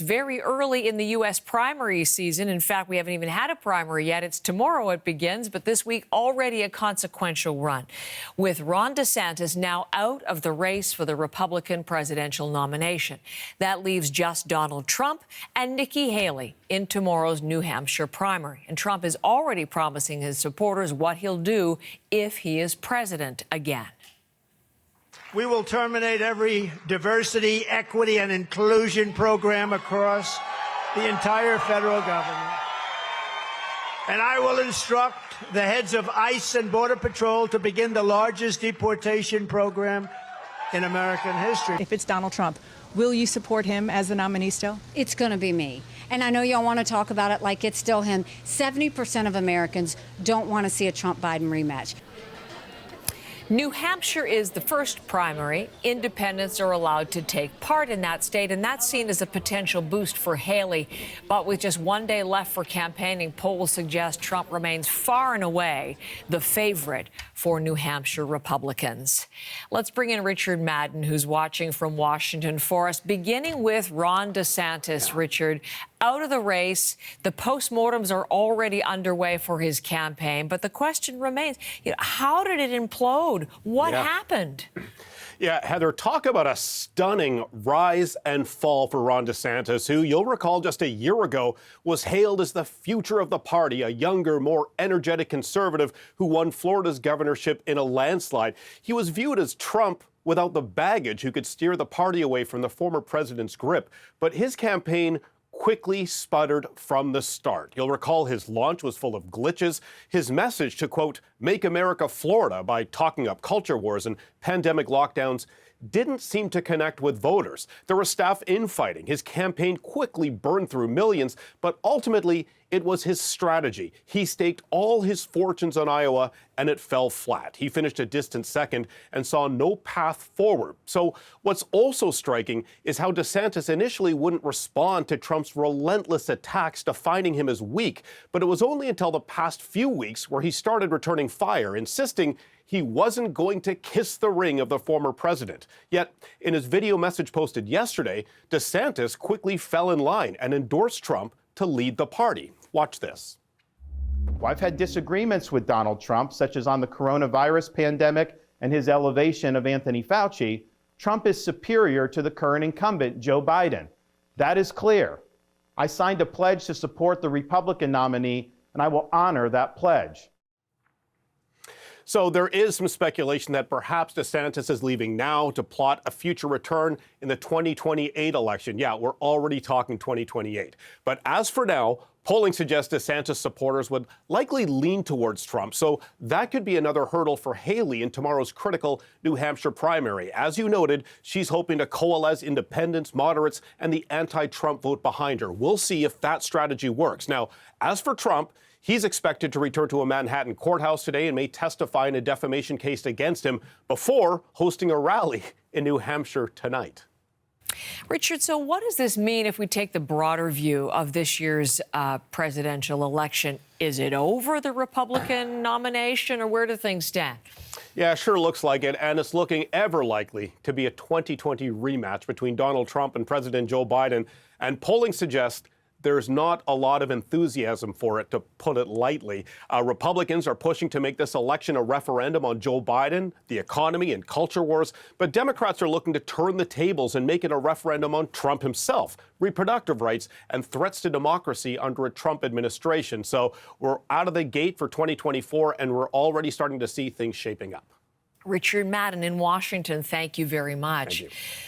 Very early in the U.S. primary season. In fact, we haven't even had a primary yet. It's tomorrow it begins, but this week already a consequential run, with Ron DeSantis now out of the race for the Republican presidential nomination. That leaves just Donald Trump and Nikki Haley in tomorrow's New Hampshire primary. And Trump is already promising his supporters what he'll do if he is president again. We will terminate every diversity, equity, and inclusion program across the entire federal government. And I will instruct the heads of ICE and Border Patrol to begin the largest deportation program in American history. If it's Donald Trump, will you support him as the nominee still? It's going to be me. And I know y'all want to talk about it like it's still him. 70% of Americans don't want to see a Trump-Biden rematch. New Hampshire is the first primary. Independents are allowed to take part in that state, and that's seen as a potential boost for Haley. But with just one day left for campaigning, polls suggest Trump remains far and away the favorite for New Hampshire Republicans. Let's bring in Richard Madden, who's watching from Washington for us, beginning with Ron DeSantis. Richard, out of the race, the postmortems are already underway for his campaign, but the question remains, how did it implode? What happened? Yeah, Heather, talk about a stunning rise and fall for Ron DeSantis, who you'll recall just a year ago was hailed as the future of the party, a younger, more energetic conservative who won Florida's governorship in a landslide. He was viewed as Trump without the baggage who could steer the party away from the former president's grip. But his campaign quickly sputtered from the start. You'll recall his launch was full of glitches. His message to, quote, make America Florida by talking up culture wars and pandemic lockdowns didn't seem to connect with voters. There was staff infighting. His campaign quickly burned through millions, but ultimately it was his strategy. He staked all his fortunes on Iowa, and it fell flat. He finished a distant second and saw no path forward. So what's also striking is how DeSantis initially wouldn't respond to Trump's relentless attacks, defining him as weak. But it was only until the past few weeks where he started returning fire, insisting he wasn't going to kiss the ring of the former president. Yet, in his video message posted yesterday, DeSantis quickly fell in line and endorsed Trump to lead the party. Watch this. Well, I've had disagreements with Donald Trump, such as on the coronavirus pandemic and his elevation of Anthony Fauci. Trump is superior to the current incumbent, Joe Biden. That is clear. I signed a pledge to support the Republican nominee, and I will honor that pledge. So there is some speculation that perhaps DeSantis is leaving now to plot a future return in the 2028 election. Yeah, we're already talking 2028. But as for now, polling suggests DeSantis supporters would likely lean towards Trump. So that could be another hurdle for Haley in tomorrow's critical New Hampshire primary. As you noted, she's hoping to coalesce independents, moderates, and the anti-Trump vote behind her. We'll see if that strategy works. Now, as for Trump, he's expected to return to a Manhattan courthouse today and may testify in a defamation case against him before hosting a rally in New Hampshire tonight. Richard, so what does this mean if we take the broader view of this year's presidential election? Is it over, the Republican nomination, or where do things stand? Yeah, sure looks like it, and it's looking ever likely to be a 2020 rematch between Donald Trump and President Joe Biden, and polling suggests there's not a lot of enthusiasm for it, to put it lightly. Republicans are pushing to make this election a referendum on Joe Biden, the economy, and culture wars. But Democrats are looking to turn the tables and make it a referendum on Trump himself, reproductive rights, and threats to democracy under a Trump administration. So we're out of the gate for 2024, and we're already starting to see things shaping up. Richard Madden in Washington, thank you very much. Thank you.